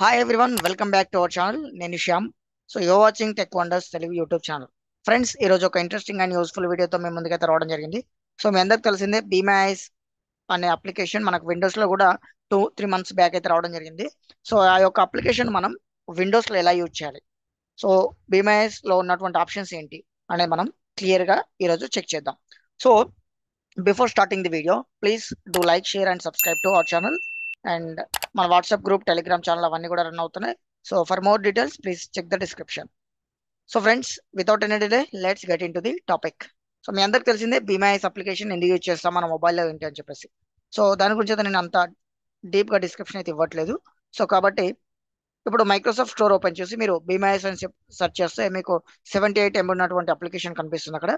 Hi everyone, welcome back to our channel. నేను Shyam. So you're watching Tech Wonders Telugu YouTube channel. Friends, ఈ రోజు ఒక interesting and useful వీడియోతో మేము ముందుకైతే రావడం జరిగింది. సో మీ అందరికి తెలిసిందే బీమా ఐస్ అనే అప్లికేషన్ మనకు విండోస్ లో కూడా 2-3 మంత్స్ బ్యాక్ అయితే రావడం జరిగింది. సో ఆ యొక్క అప్లికేషన్ మనం విండోస్ లో ఎలా యూజ్ చేయాలి, సో బీమా ఐస్ లో ఉన్నటువంటి ఆప్షన్స్ ఏంటి అనేది మనం క్లియర్ గా ఈ రోజు చెక్ చేద్దాం. So before starting the video, please do like, share and subscribe to our channel. And మన వాట్సాప్ గ్రూప్, టెలిగ్రామ్ ఛానల్ అవన్నీ కూడా రన్ అవుతున్నాయి. So for more details please check the description. So friends, without any delay let's get into the topic. So మీ అందరికి తెలిసిందే బీమాఐస్ application ఎందుకు use చేస్తాం మన మొబైల్లో ఏంటి అని చెప్పేసి. సో దాని గురించి అయితే నేను అంత డీప్గా డిస్క్రిప్షన్ అయితే ఇవ్వట్లేదు. సో కాబట్టి ఇప్పుడు మైక్రోసాఫ్ట్ స్టోర్ ఓపెన్ చేసి మీరు బీమాఐస్ అని సెర్చ్ చేస్తే మీకు 78 MB ఉన్నటువంటి అప్లికేషన్ కనిపిస్తుంది. అక్కడ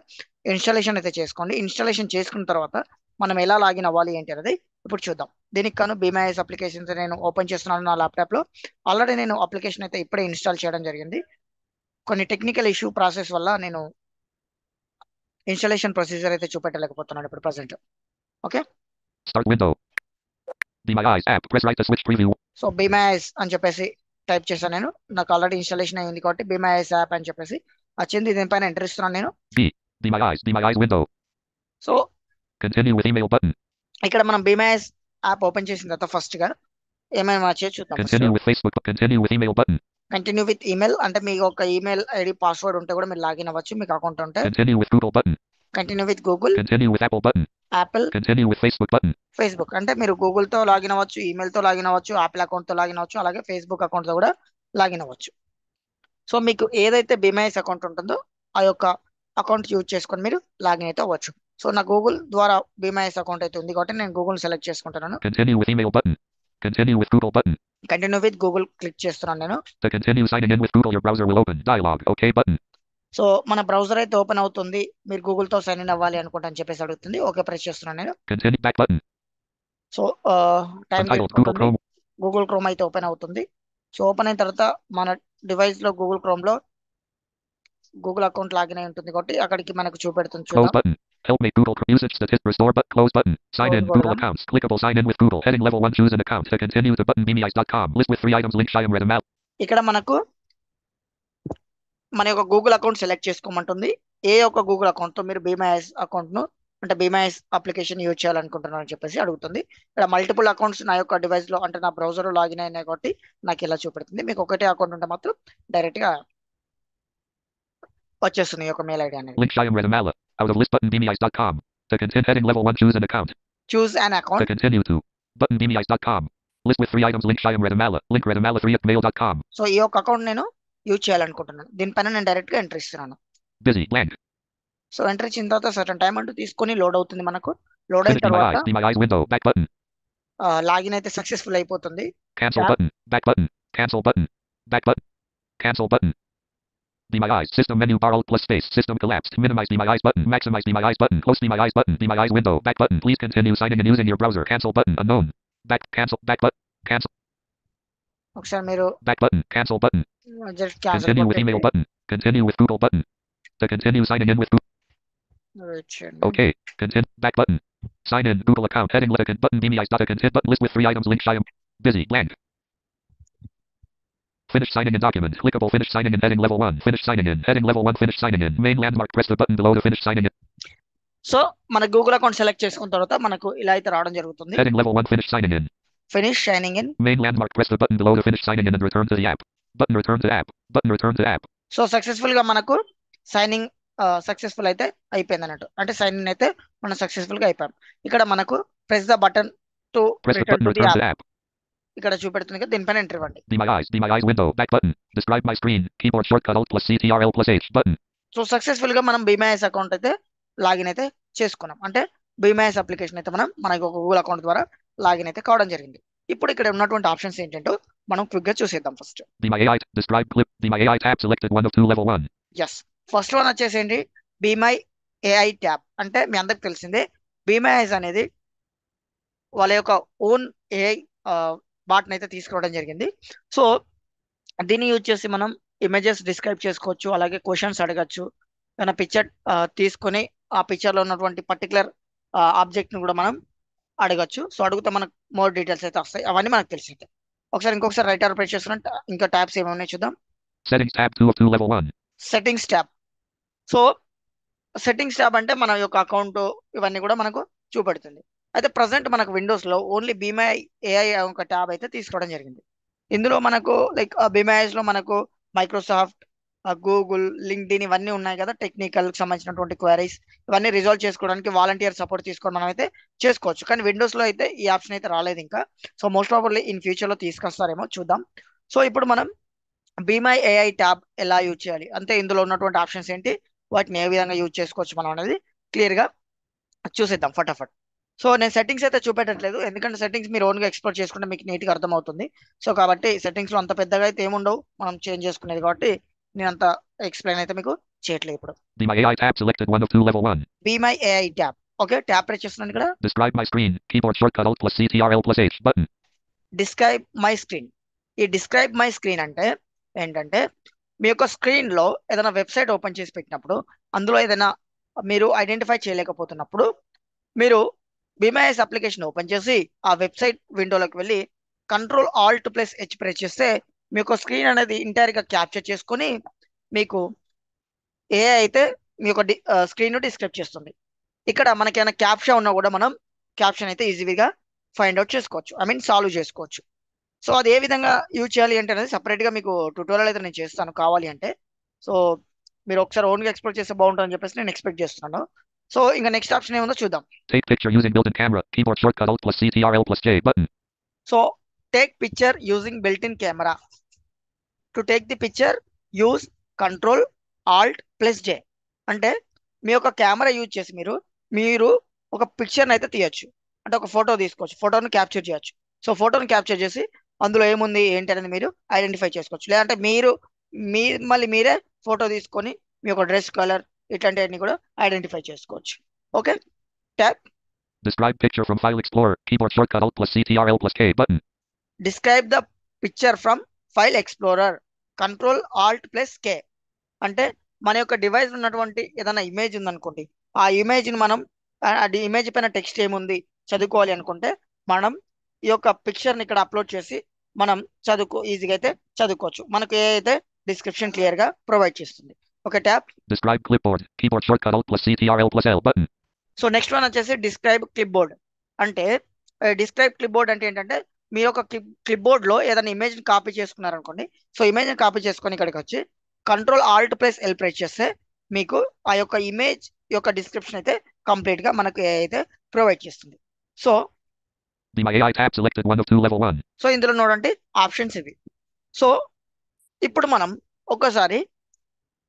ఇన్స్టాలేషన్ అయితే చేసుకోండి. ఇన్స్టాలేషన్ చేసుకున్న తర్వాత మనం ఎలా లాగిన్ అవ్వాలి ఏంటి అనేది ఇప్పుడు చూద్దాం. దీనికి కాను బీమాఐస్ అప్లికేషన్స్ నేను ఓపెన్ చేస్తున్నాను నా ల్యాప్టాప్లో. ఆల్రెడీ నేను అప్లికేషన్ అయితే ఇప్పుడే ఇన్స్టాల్ చేయడం జరిగింది. కొన్ని టెక్నికల్ ఇష్యూ ప్రాసెస్ వల్ల నేను ఇన్స్టాలేషన్ ప్రొసీజర్ అయితే చూపెట్టలేకపోతున్నాను ఇప్పుడు present. Okay, Start window. Be My Eyes app. Press right to switch preview. So Be My Eyes అని చెప్పేసి టైప్ చేశాను నేను. నాకు ఆల్రెడీ ఇన్స్టాలేషన్ అయింది కాబట్టి బీమాఐస్ యాప్ అని చెప్పేసి వచ్చింది. దీనిపైన ఎంటర్ ఇస్తున్నాను నేను. Be My Eyes. Be My Eyes window. So Continue with email button. ఇక్కడ మనం బీమాఐస్ యాప్ ఓపెన్ చేసిన తర్వాత ఫస్ట్ గా ఏమైనా చూద్దాం. Continue with Facebook. Continue with email button. Continue with email అంటే మీకు ఒక ఈమెయిల్ ఐడి పాస్వర్డ్ ఉంటే కూడా మీరు లాగిన్ అవ్వచ్చు మీకు అకౌంట్ ఉంటే. Continue with Google button. Continue with Google, Continue with Apple button. Apple, Continue with Facebook button. Facebook. అంటే మీరు గూగుల్ తో లాగిన్ అవ్వచ్చు, ఈమెయిల్ తో లాగిన్ అవ్వచ్చు, యాపిల్ అకౌంట్ తో లాగిన్ అవ్వచ్చు, అలాగే ఫేస్బుక్ అకౌంట్ తో కూడా లాగిన్ అవ్వచ్చు. సో మీకు ఏదైతే బీమాఐస్ అకౌంట్ ఉంటుందో ఆ యొక్క అకౌంట్ యూజ్ చేసుకొని మీరు లాగిన్ అయితే అవ్వచ్చు. సో నా గూగుల్ ద్వారా బీమాఐస్ అకౌంట్ అయితే ఉంది కాబట్టి నేను గూగుల్ సెలెక్ట్ చేసుకుంటున్నాను. Continue with email button. Continue with Google button. Continue with Google click చేస్తున్నాను నేను. To continue signing in with Google, your browser will open. Dialog. OK button. So మన బ్రౌజర్ అయితే ఓపెన్ అవుతుంది. మీరు గూగుల్ తో sign in అవ్వాలి అనుకుంటా అని చెప్పేసి అడుగుతుంది. ఓకే ప్రెస్ చేస్తున్నాను నేను. Continue back button. So time Untitled Google Chrome. Google chrome అయితే ఓపెన్ అవుతుంది. సో ఓపెన్ అయిన తర్వాత మన డివైస్ లో గూగుల్ క్రోమ్ లో గూగుల్ అకౌంట్ లాగిన్ అయి ఉంటుంది కాబట్టి అక్కడికి మనకు చూపెడుతుంది. Close చూద్దాం. button. Help me Google usage statistic restore but close button. Sign in Close Google button. accounts. Clickable sign in with Google. Heading level 1 choose an account. To continue to button beameyes.com. List with 3 items link Shyam Redamal. ఇక్కడ మనకు మన యొక్క Google account select చేసుకోమంటుంది. ఏ ఒక్క Google account తో మీరు బీమాఐస్ account ను అంటే బీమాఐస్ application use చేయాలనుకుంటున్నాను అని చెప్పేసి అడుగుతుంది. ఇక్కడ మల్టిపుల్ అకౌంట్స్ నా యొక్క డివైస్ లో అంటే నా బ్రౌజర్ లో లాగిన్ అయినాయి కాబట్టి నాకు ఇలా చూపెడుతుంది. మీకు ఒకటే అకౌంట్ ఉంటే మాత్రం డైరెక్ట్ గా వచ్చేస్తుంది ఈ యొక్క మెయిల్ ఐడి అనేది. Link Shyam Redamala. Out of list button beameyes.com. To continue heading level 1 choose an account. Choose an To account. continue to button beameyes.com. List with 3 items link Shyam Redamala. Link redamala3@mail.com. So ఈ యొక్క account నేను use చేయాలనుకుంటున్నాను. దీనిపైన నేను direct గా enter ఇస్తున్నాను. Busy blank. So enter ఇచ్చిన తర్వాత సర్టన్ టైం అంటూ తీసుకొని లోడ్ అవుతుంది. మనకు లోడ్ అయిన Finish Be My తర్వాత Eyes. Be My Eyes window. Back button. Login అయితే సక్సెస్ఫుల్ అయిపోతుంది. Cancel Tap. button. Back button. Cancel button. Back button. Cancel button. Be My Eyes. System menu bar alt plus space. System collapsed. Minimize Be My Eyes button. Maximize Be My Eyes button. Close Be My Eyes button. Be My Eyes window. Back button. Please continue signing in using your browser. Cancel button. Unknown. Back. Cancel. Back button. Cancel. ఒకసారి మీరు Back button. Cancel button. Just cancel Continue with email button. Continue with Google button. To continue signing in with Google. Okay. Continue. Back button. Sign in Google account. Heading letter button. Beameyes. Continue button. List with 3 items. Link Shyam. Busy blank. Finish signing in document. Clickable finish signing in heading level 1. Finish signing in. Heading level 1 finish signing in. Main landmark. Press the button below to finish signing in. So మన Google account select చేసుకున్న తర్వాత మనకు ఇలా అయితే రావడం జరుగుతుంది. Heading level 1 finish signing in. Finish shining in. Main landmark. Press the button below to finish signing in and return to the app. Button return to app. Button return to app. So successful గా మనకు signing successful అయితే అయిపోయింది అన్నట్టు. అంటే sign in అయితే మనం successful గా అయిపోయాం. ఇక్కడ మనకు press the button to Press the return button to the return to app app. ఇక్కడ చూపెడుతుంది కదా, దీనిపైన ఎంటర్ ఇవ్వండి. Be My Eyes window. Back button. Describe my screen. Keyboard shortcut alt plus CTRL plus H button. So successful గా మనం బీమాఐస్ account అయితే login అయితే చేసుకున్నాం. అంటే బీమాఐస్ అప్లికేషన్ అయితే మనం మనకు ఒక గూగుల్ అకౌంట్ ద్వారా లాగిన్ అయితే కావడం జరిగింది. ఇప్పుడు ఇక్కడ ఉన్నటువంటి ఆప్షన్స్ ఏంటంటే మనం క్విక్ గా చూసేద్దాం. First Be My AI. Describe clip. Be My AI tab selected 1 of 2 level 1. Yes, first one వచ్చేసేంటి బీమై ఏఐ ట్యాబ్. అంటే మీ అందరికి తెలిసిందే బీమైఐస్ అనేది వాళ్ళ యొక్క ఓన్ ఏఐ బాట్ని అయితే తీసుకురావడం జరిగింది. సో దీన్ని యూజ్ చేసి మనం ఇమేజెస్ డిస్క్రైబ్ చేసుకోవచ్చు, అలాగే క్వశ్చన్స్ అడగచ్చు. ఏమైనా పిక్చర్ తీసుకొని ఆ పిక్చర్లో ఉన్నటువంటి పర్టికులర్ ఆబ్జెక్ట్ని కూడా మనం అడగచ్చు. సో అడిగితే మనకు మోర్ డీటెయిల్స్ అయితే వస్తాయి. అవన్నీ మనకు తెలిసిందే. ఒకసారి ఇంకొకసారి రైట్ ఆర్ ప్రెస్ చేస్తున్నా. ఇంకా ట్యాబ్స్ ఏమి ఉన్నాయి చూద్దాం. Settings tab 2 of 2 level 1. Settings tab. So settings tab అంటే మన యొక్క అకౌంట్ ఇవన్నీ కూడా మనకు చూపెడుతుంది. అయితే ప్రజెంట్ మనకు విండోస్లో ఓన్లీ బీమై ఏఐ ఒక ట్యాబ్ అయితే తీసుకోవడం జరిగింది. ఇందులో మనకు లైక్ బీమైఎస్ లో మనకు మైక్రోసాఫ్ట్, గూగుల్, లింక్డ్ఇన్ ఇవన్నీ ఉన్నాయి కదా, టెక్నికల్ సంబంధించినటువంటి క్వైరీస్ ఇవన్నీ రిజాల్వ్ చేసుకోవడానికి వాలంటీర్ సపోర్ట్ తీసుకొని మనం అయితే చేసుకోవచ్చు. కానీ విండోస్ లో అయితే ఈ ఆప్షన్ అయితే రాలేదు ఇంకా. So most probably in future లో తీసుకొస్తారేమో చూద్దాం. సో ఇప్పుడు మనం బీమై ఏఐ ట్యాబ్ ఎలా యూజ్ చేయాలి అంటే ఇందులో ఉన్నటువంటి ఆప్షన్స్ ఏంటి, వాటిని ఏ విధంగా యూజ్ చేసుకోవచ్చు మనం అనేది క్లియర్ గా చూసేద్దాం ఫటాఫట్. సో నేను సెట్టింగ్స్ అయితే చూపెట్టట్లేదు, ఎందుకంటే సెట్టింగ్స్ మీరు ఓన్గా ఎక్స్ప్లోర్ చేసుకుంటే మీకు నీట్గా అర్థమవుతుంది. సో కాబట్టి సెట్టింగ్స్లో అంత పెద్దగా అయితే ఏముండవు, మనం చేంజ్ చేసుకునేది కాబట్టి నేను అంత ఎక్స్ప్లెయిన్ అయితే మీకు చేయట్లేదు. ఇప్పుడు Be my AI tab selected 1 of 2 level 1. Be My AI tab. Okay, tab press చేస్తున్నాను ఇక్కడ. Describe my screen. Keyboard shortcut Alt plus CTRL plus H button. Describe my screen. ఈ డిస్క్రైబ్ మై స్క్రీన్ అంటే ఏంటంటే మీ యొక్క స్క్రీన్ లో ఏదైనా website open చేసి పెట్టినప్పుడు అందులో ఏదైనా మీరు ఐడెంటిఫై చేయలేకపోతున్నప్పుడు మీరు బీమైఎస్ అప్లికేషన్ ఓపెన్ చేసి ఆ వెబ్సైట్ విండోలోకి వెళ్ళి control alt plus H press చేస్తే మీ యొక్క స్క్రీన్ అనేది ఎంటైర్ గా క్యాప్చర్ చేసుకొని మీకు ఏ అయితే మీ యొక్క స్క్రీన్ డిస్క్రైబ్ చేస్తుంది. ఇక్కడ మనకైనా క్యాప్షన్ ఉన్నా కూడా మనం క్యాప్షన్ అయితే ఈజీగా ఫైండ్ అవుట్ చేసుకోవచ్చు, ఐ మీన్ సాల్వ్ చేసుకోవచ్చు. సో అది ఏ విధంగా యూజ్ చేయాలి అంటే అనేది సపరేట్గా మీకు ట్యూటోరియల్ అయితే నేను చేస్తాను కావాలి అంటే. సో మీరు ఒకసారి ఓన్గా ఎక్స్ప్లోర్ చేస్తే బాగుంటుందని చెప్పేసి నేను ఎక్స్పెక్ట్ చేస్తున్నాను. సో ఇంకా నెక్స్ట్ ఆప్షన్ ఏముందో చూద్దాం. Take picture using built-in camera. Keyboard shortcut Alt plus CTRL plus J button. So take picture using built in camera. To take the picture use control alt plus J. అంటే మీ యొక్క camera use చేసి మీరు ఒక పిక్చర్ని అయితే తీయచ్చు, అంటే ఒక ఫోటో తీసుకోవచ్చు, ఫోటోని క్యాప్చర్ చేయొచ్చు. సో ఫోటోని క్యాప్చర్ చేసి అందులో ఏముంది ఏంటి అనేది మీరు ఐడెంటిఫై చేసుకోవచ్చు. లేదంటే మళ్ళీ మీరే ఫోటో తీసుకొని మీ యొక్క డ్రెస్ కలర్ ఇట్లాంటివన్నీ కూడా ఐడెంటిఫై చేసుకోవచ్చు. Okay, tap. Describe picture from File Explorer. Keyboard shortcut Alt plus CTRL plus K button. Describe the picture from file explorer. Control alt plus K. అంటే మన యొక్క డివైస్ ఉన్నటువంటి ఏదైనా ఇమేజ్ ఉందనుకోండి, ఆ ఇమేజ్ని మనం ఇమేజ్ పైన టెక్స్ట్ ఏముంది చదువుకోవాలి అనుకుంటే మనం ఈ యొక్క పిక్చర్ని ఇక్కడ అప్లోడ్ చేసి మనం ఈజీగా అయితే చదువుకోవచ్చు. మనకు ఏ అయితే డిస్క్రిప్షన్ క్లియర్ గా ప్రొవైడ్ చేస్తుంది. Okay, tap. Describe clipboard. Keyboard shortcut Alt plus CTRL plus L button. So next one వచ్చేసి డిస్క్రైబ్ క్లిప్ బోర్డ్. అంటే డిస్క్రైబ్ క్లిప్ బోర్డ్ అంటే ఏంటంటే మీ యొక్క క్లిప్ బోర్డ్ లో ఏదైనా ఇమేజ్ ని కాపీ చేసుకున్నారనుకోండి, సో ఇమేజ్ ని కాపీ చేసుకొని ఇక్కడికి వచ్చి control alt plus L press చేస్తే మీకు ఆ యొక్క ఇమేజ్ యొక్క డిస్క్రిప్షన్ అయితే కంప్లీట్ గా మనకు అయితే ప్రొవైడ్ చేస్తుంది. So Be my AI tab selected 1 of 2 level 1. So ఇందులో ఉన్నటువంటి ఆప్షన్స్ ఇవి. సో ఇప్పుడు మనం ఒక్కసారి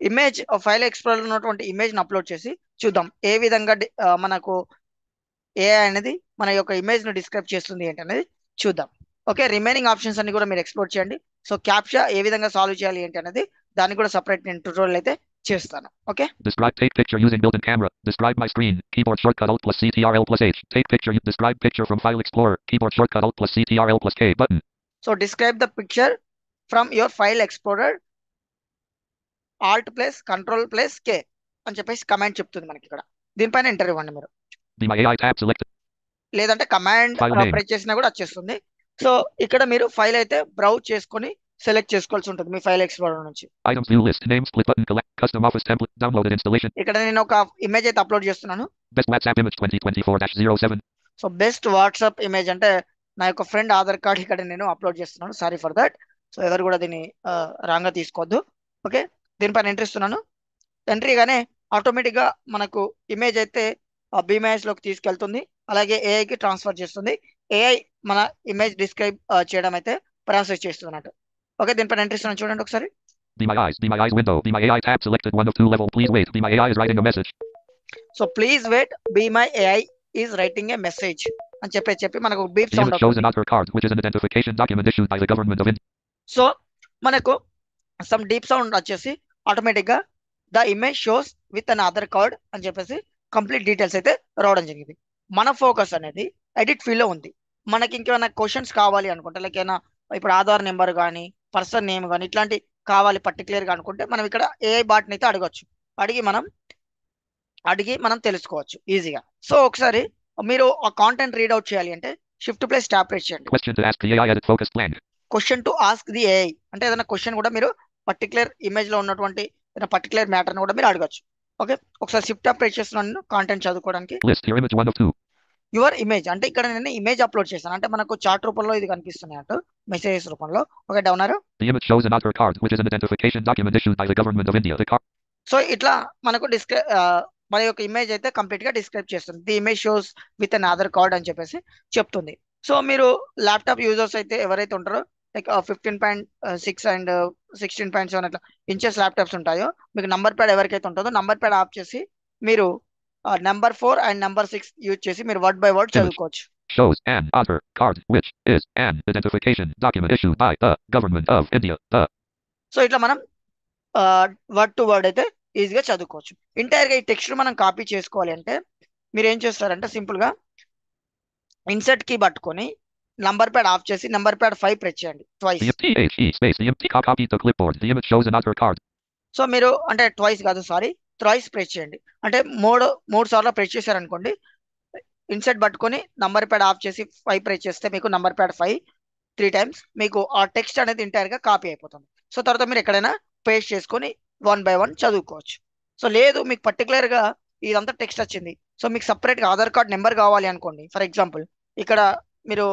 ఇమేజ్ ఫైల్ ఎక్స్ప్లోరర్ ఉన్నటువంటి ఇమేజ్ని అప్లోడ్ చేసి చూద్దాం ఏ విధంగా మనకు ఏఐ అనేది మన యొక్క ఇమేజ్ను డిస్క్రైబ్ చేస్తుంది ఏంటి అనేది చూద్దాం. ఓకే, రిమైనింగ్ ఆప్షన్స్ అన్ని కూడా మీరు ఎక్స్ప్లోర్ చేయండి. సో క్యాప్చా ఏ విధంగా సాల్వ్ చేయాలి ఏంటి అనేది దానికి కూడా సపరేట్ నేను ట్యూటోరియల్ అయితే చేస్తాను. Okay, Describe take picture using built-in camera. Describe my screen. Keyboard shortcut Alt plus CTRL plus H. Take picture. Describe picture from File Explorer. Keyboard shortcut Alt plus CTRL plus K button. So describe the picture from your file explorer alt plus control plus K అని చెప్పేసి command చెప్తుంది మనకి ఇక్కడ. దీనిపైన enter ఇవ్వండి మీరు, Be my AI tab selected. లేదంటే command File name. Press చేసినా కూడా వచ్చేస్తుంది. సో ఇక్కడ మీరు ఫైల్ అయితే బ్రౌజ్ చేసుకొని సెలెక్ట్ చేసుకోవాల్సి ఉంటుంది మీ ఫైల్ ఎక్స్ప్లోరర్ నుంచి. Items view list. Name split button. Collect custom office template. Downloaded installation. ఇక్కడ నేను ఒక ఇమేజ్ అయితే అప్లోడ్ చేస్తున్నాను. Best WhatsApp image 2024-07. So best WhatsApp image అంటే నా యొక్క ఫ్రెండ్ ఆధార్ కార్డ్ ఇక్కడ నేను అప్లోడ్ చేస్తున్నాను. Sorry for that. సో ఎవరు కూడా దీన్ని రాంగ్ గా తీసుకోవద్దు. ఓకే, దీనిపైన ఎంట్రీ ఇస్తున్నాను. ఎంట్రీగానే ఆటోమేటిక్గా మనకు ఇమేజ్ అయితే బీమైఎస్ లోకి తీసుకెళ్తుంది, అలాగే ఏఐకి ట్రాన్స్ఫర్ చేస్తుంది. ఏఐ మన ఇమేజ్ డిస్క్రైబ్ చేయడం అయితే ప్రాసెస్ చేస్తుంది అన్నట్టు. ఓకే, దీనిపైన ఎంట్రీ ఇస్తున్నాను చూడండి ఒకసారి. Be my eyes window. Be my AI tab selected 1 of 2 level. Please wait. Be my AI is writing a message. So please wait be my AI is writing a message అని చెప్పి మనకు beep The sound image shows an Aadhaar card, which is an identification document issued by the government of India. So మనకు some deep sound వచ్చేసి automatic గా the image shows with an Aadhaar card అని చెప్పేసి complete details అయితే రావడం జరిగింది. మన focus అనేది ఎడిట్ ఫీల్ లో ఉంది. మనకి ఇంకేమైనా క్వశ్చన్స్ కావాలి అనుకుంటే లైక్ ఏమైనా ఇప్పుడు ఆధార్ నెంబర్ కానీ పర్సన్ నేమ్ కానీ ఇట్లాంటి కావాలి పర్టికులర్ గా అనుకుంటే మనం ఇక్కడ ఏఐ బాట్ని అయితే అడిగి మనం తెలుసుకోవచ్చు ఈజీగా. సో ఒకసారి మీరు ఆ కాంటెంట్ రీడ్ అవుట్ చేయాలి అంటే షిఫ్ట్ ప్లస్ ట్యాప్ ప్రెస్ చేయండి. Question to ask the AI edit focus blank. Question to ask the AI అంటే ఏదైనా క్వశ్చన్ కూడా మీరు పర్టికులర్ ఇమేజ్ లో ఉన్నటువంటి ఏదైనా పర్టికులర్ మ్యాటర్ని కూడా మీరు అడగచ్చు. ఓకే, ఒకసారి షిఫ్ట్ అప్ ప్రెస్ చేస్తున్నాను కాంటెంట్ చదువుకోవడానికి. List your image 1 of 2. Your image అంటే ఇక్కడ నేను ఇమేజ్ అప్లోడ్ చేశాను అంటే మనకు చార్ట్ రూపంలో ఇది కనిపిస్తున్నాయి అటు మెసేజెస్ రూపంలో. Okay, downer. The image shows an Aadhaar card, which is an identification document issued by the government of India. The card. So ఇట్లా మనకు మన యొక్క ఇమేజ్ అయితే కంప్లీట్ గా డిస్క్రైబ్ చేస్తుంది. The image shows with an Aadhaar card అని చెప్పేసి చెప్తుంది. సో మీరు ల్యాప్టాప్ యూజర్స్ అయితే ఎవరైతే ఉంటారో లైక్ 15.6 అండ్ 16.7 అట్లా ఇంచెస్ ల్యాప్టాప్స్ ఉంటాయో మీకు నంబర్ ప్యాడ్ ఎవరికైతే ఉంటుందో నంబర్ ప్యాడ్ ఆఫ్ చేసి మీరు నెంబర్ 4 అండ్ నెంబర్ 6 యూజ్ చేసి మీరు వర్డ్ బై వర్డ్ చదువుకోవచ్చు. Shows an Aadhaar card, which is an identification document issued by the government of India. The. So ఇట్లా మనం వర్డ్ టు వర్డ్ అయితే ఈజీగా చదువుకోవచ్చు. ఎంటైర్ గా ఈ టెక్స్ట్ మనం కాపీ చేసుకోవాలి అంటే మీరు ఏం చేస్తారంటే సింపుల్ గా ఇన్సర్ట్ కీ పట్టుకొని నంబర్ ప్యాడ్ ఆఫ్ చేసి నంబర్ ప్యాడ్ 5 ప్రెస్ చేయండి twice. Copy the clipboard. The image shows an Aadhaar card. So మీరు అంటే ట్వైస్ కాదు సారీ థ్రైస్ ప్రెస్ చేయండి. అంటే మూడు సార్లు ప్రెస్ చేశారనుకోండి ఇన్సర్ట్ పట్టుకొని నంబర్ ప్యాడ్ ఆఫ్ చేసి 5 ప్రెస్ చేస్తే మీకు నంబర్ ప్యాడ్ 5 3 టైమ్స్ మీకు ఆ టెక్స్ట్ అనేది ఎంటైర్ గా కాపీ అయిపోతుంది. సో తర్వాత మీరు ఎక్కడైనా పేస్ట్ చేసుకొని 1 బై 1 చదువుకోవచ్చు. సో లేదు మీకు పర్టికులర్ గా ఇదంతా టెక్స్ట్ వచ్చింది సో మీకు సపరేట్ గా ఆధార్ కార్డ్ నెంబర్ కావాలి అనుకోండి. ఫర్ ఎగ్జాంపుల్ ఇక్కడ మీరు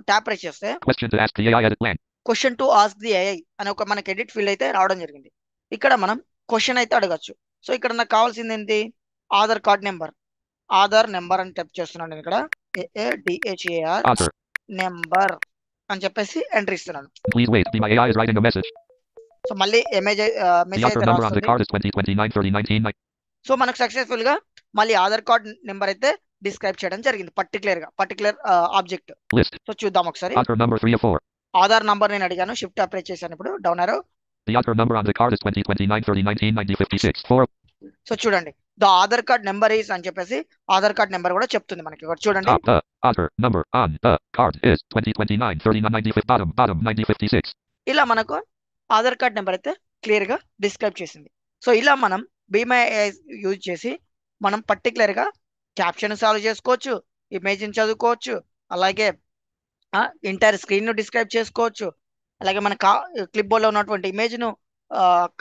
ట్యాప్ ప్రెస్ చేస్తే question to ask the AI అనే ఒక మనకి ఎడిట్ ఫీల్డ్ అయితే రావడం జరిగింది. ఇక్కడ మనం క్వశ్చన్ అయితే అడగచ్చు. సో ఇక్కడ నాకు కావాల్సింది ఏంటి Aadhaar card number. Aadhaar number అని టైప్ చేస్తున్నాను నేను ఇక్కడ AADHAR నెంబర్ అని చెప్పేసి ఎంటర్ ఇస్తున్నాను. సో మళ్ళీ మెసేజ్ సో మనకు సక్సెస్ఫుల్ గా మళ్ళీ ఆధార్ కార్డ్ నెంబర్ అయితే డిస్క్రైబ్ చేయడం జరిగింది పర్టికులర్ ఆబ్జెక్ట్. సో చూద్దాం ఒకసారి. ఆధార్ నంబర్ నేను అడిగాను షిఫ్ట్ అప్లై చేశాను ఇప్పుడు డౌన్ ఆరో. The Aadhaar number on the card is 2029-30-19-90-56. So చూడండి the Aadhaar card number is అని చెప్పేసి ఆధార్ కార్డ్ నెంబర్ కూడా చెప్తుంది మనకి. చూడండి the Aadhaar number on the card is 2029-30-90-56 bottom 90-56. ఇలా మనకు ఆధార్ కార్డ్ నెంబర్ అయితే క్లియర్ గా డిస్క్రైబ్ చేసింది. సో ఇలా మనం బీమై యూజ్ చేసి మనం పర్టికులర్ గా క్యాప్షన్ సాల్వ్ చేసుకోవచ్చు, ఇమేజ్ చదువుకోవచ్చు, అలాగే ఎంటైర్ స్క్రీన్ ను డిస్క్రైబ్ చేసుకోవచ్చు, అలాగే మన క్లిప్ బోర్డ్ లో ఉన్నటువంటి ఇమేజ్ ను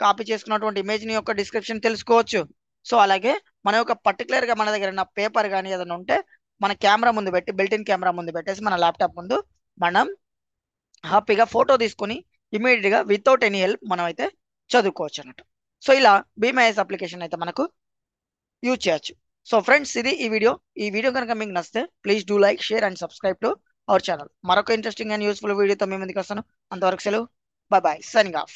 కాపీ చేసుకున్నటువంటి ఇమేజ్ ని యొక్క డిస్క్రిప్షన్ తెలుసుకోవచ్చు. సో అలాగే మన యొక్క పర్టికులర్ గా మన దగ్గర ఉన్న పేపర్ కానీ ఏదైనా ఉంటే మన కెమెరా ముందు పెట్టి బిల్టిన్ కెమెరా ముందు పెట్టేసి మన ల్యాప్టాప్ ముందు మనం హ్యాపీగా ఫోటో తీసుకొని ఇమీడియట్ గా వితౌట్ ఎనీ హెల్ప్ మనం అయితే చదువుకోవచ్చు అన్నట్టు. సో ఇలా బీమైఎస్ అప్లికేషన్ అయితే మనకు యూజ్ చేయొచ్చు. సో ఫ్రెండ్స్ ఇది ఈ వీడియో కనుక మీకు నచ్చితే please do like share and subscribe to our channel. మరొక ఇంట్రెస్టింగ్ అండ్ యూస్ఫుల్ వీడియోతో మీ ముందుకు వస్తాను. అంతవరకు సెలవు. By by signing off.